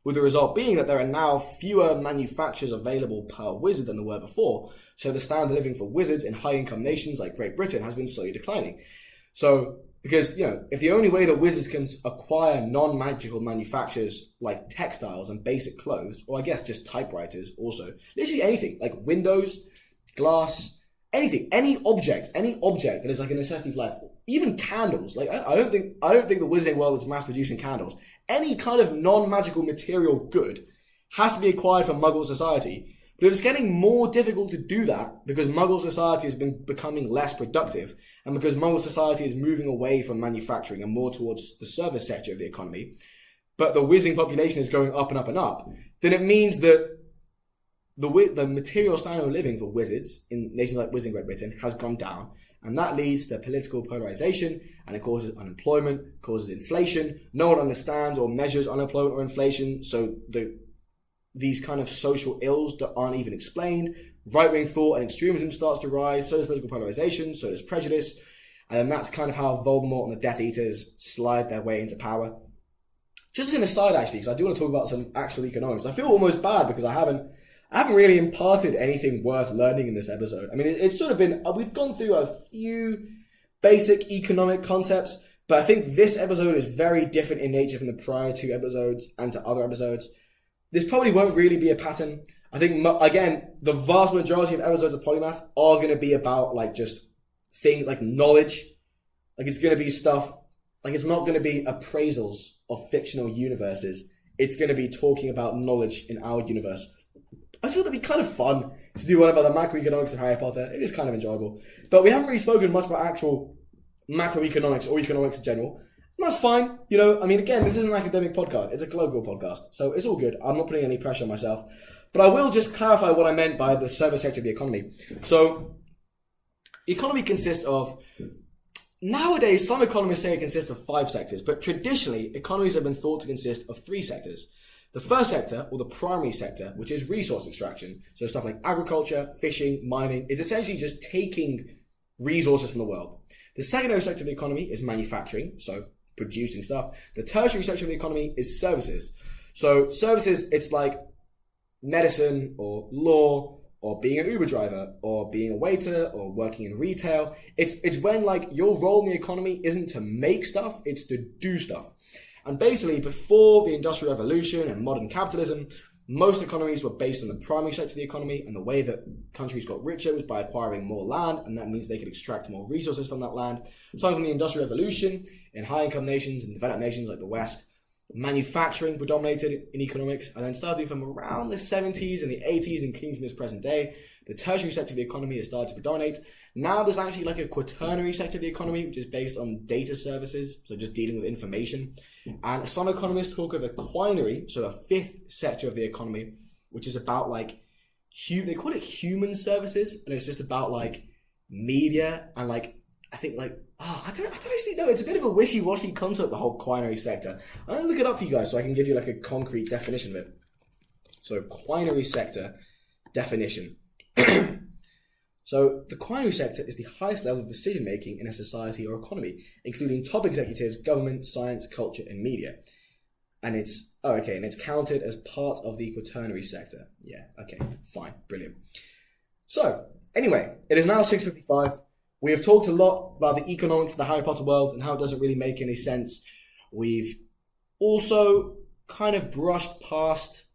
With the result being that there are now fewer manufacturers available per wizard than there were before, so the standard of living for wizards in high-income nations like Great Britain has been slowly declining. So, because, if the only way that wizards can acquire non-magical manufacturers like textiles and basic clothes, or I guess just typewriters also, literally anything, like windows, glass, anything, any object that is like a necessity for life, even candles, like I don't think the wizarding world is mass producing candles. Any kind of non-magical material good has to be acquired from Muggle society. But it's getting more difficult to do that because Muggle society has been becoming less productive and because Muggle society is moving away from manufacturing and more towards the service sector of the economy, but the wizarding population is going up and up and up, then it means that the material standard of living for wizards in nations like Wizarding Great Britain has gone down, and that leads to political polarization, and it causes unemployment, causes inflation. No one understands or measures unemployment or inflation, so these kind of social ills that aren't even explained. Right-wing thought and extremism starts to rise, so does political polarization, so does prejudice, and that's kind of how Voldemort and the Death Eaters slide their way into power. Just as an aside, actually, because I do want to talk about some actual economics, I feel almost bad because I haven't really imparted anything worth learning in this episode. I mean, it's sort of been, we've gone through a few basic economic concepts, but I think this episode is very different in nature from the prior two episodes and to other episodes. This probably won't really be a pattern. I think, again, the vast majority of episodes of Polymath are going to be about, like, just things like knowledge. Like, it's going to be stuff, like, it's not going to be appraisals of fictional universes. It's going to be talking about knowledge in our universe. I just thought it'd be kind of fun to do one about the macroeconomics of Harry Potter. It is kind of enjoyable. But we haven't really spoken much about actual macroeconomics or economics in general. And that's fine. I mean, again, this isn't an academic podcast. It's a global podcast. So it's all good. I'm not putting any pressure on myself. But I will just clarify what I meant by the service sector of the economy. So, economy consists of, nowadays, some economists say it consists of 5 sectors. But traditionally, economies have been thought to consist of 3 sectors. The first sector, or the primary sector, which is resource extraction. So stuff like agriculture, fishing, mining. It's essentially just taking resources from the world. The secondary sector of the economy is manufacturing. So producing stuff. The tertiary sector of the economy is services. So services, it's like medicine or law or being an Uber driver or being a waiter or working in retail. It's when like your role in the economy isn't to make stuff, it's to do stuff. And basically before the Industrial Revolution and modern capitalism, most economies were based on the primary sector of the economy, and the way that countries got richer was by acquiring more land, and that means they could extract more resources from that land. Starting from the Industrial Revolution, in high-income nations and developed nations like the West, manufacturing predominated in economics, and then starting from around the 70s and the 80s and continuing to this present day, the tertiary sector of the economy has started to predominate. Now there's actually like a quaternary sector of the economy, which is based on data services, so just dealing with information. And some economists talk of a quinary, so a 5th sector of the economy, which is about like, they call it human services, and it's just about like media and like, I think like, I don't actually know, it's a bit of a wishy-washy concept, the whole quinary sector. I'm going to look it up for you guys so I can give you like a concrete definition of it. So quinary sector definition. So the quinary sector is the highest level of decision-making in a society or economy, including top executives, government, science, culture, and media. And it's counted as part of the quaternary sector. Yeah, okay, fine, brilliant. So, anyway, it is now 6:55. We have talked a lot about the economics of the Harry Potter world and how it doesn't really make any sense. We've also kind of brushed past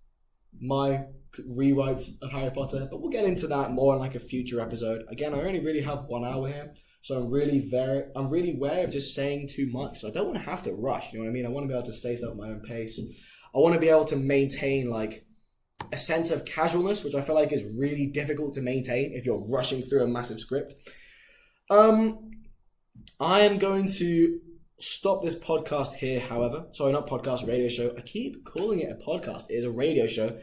my rewrites of Harry Potter, but we'll get into that more in like a future episode. Again, I only really have 1 hour here, so I'm really wary of just saying too much. So I don't want to have to rush, you know what I mean? I want to be able to say stuff at my own pace. I want to be able to maintain like a sense of casualness, which I feel like is really difficult to maintain if you're rushing through a massive script. I am going to stop this podcast here, however. Sorry, not podcast, radio show. I keep calling it a podcast. It is a radio show.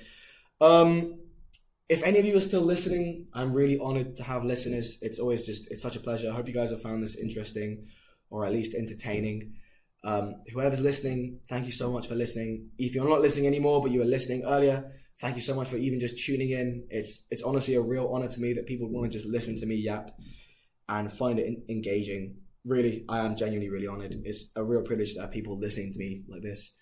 If any of you are still listening, I'm really honored to have listeners. It's such a pleasure. I hope you guys have found this interesting. or at least entertaining. Whoever's listening, thank you so much for listening. If you're not listening anymore, but you were listening earlier, thank you so much for even just tuning in. It's honestly a real honor to me that people want to just listen to me yap and find it engaging. Really, I am genuinely really honored. It's a real privilege to have people listening to me like this.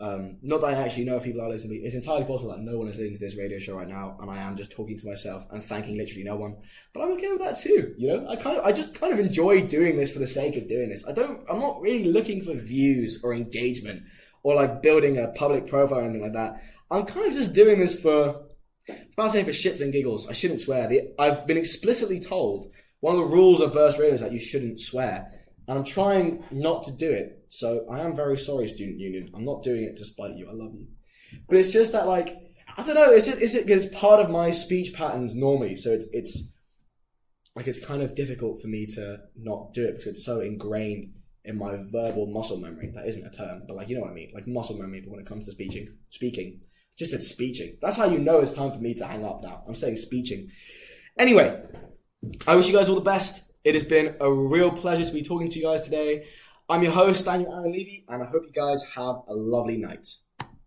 Not that I actually know if people are listening to me. It's entirely possible that no one is listening to this radio show right now, and I am just talking to myself and thanking literally no one. But I'm okay with that too. You know, I just kind of enjoy doing this for the sake of doing this. I'm not really looking for views or engagement or like building a public profile or anything like that. I'm kind of just doing this for shits and giggles. I shouldn't swear. I've been explicitly told one of the rules of Burst Radio is that you shouldn't swear. And I'm trying not to do it. So I am very sorry, Student Union. I'm not doing it to spite you. I love you. But it's just that, like, I don't know. It's part of my speech patterns normally. So it's kind of difficult for me to not do it because it's so ingrained in my verbal muscle memory. That isn't a term, but like, you know what I mean? Like muscle memory, but when it comes to speaking. Just said speeching. That's how you know it's time for me to hang up now. I'm saying speeching. Anyway, I wish you guys all the best. It has been a real pleasure to be talking to you guys today. I'm your host, Daniel Aaron Levy, and I hope you guys have a lovely night.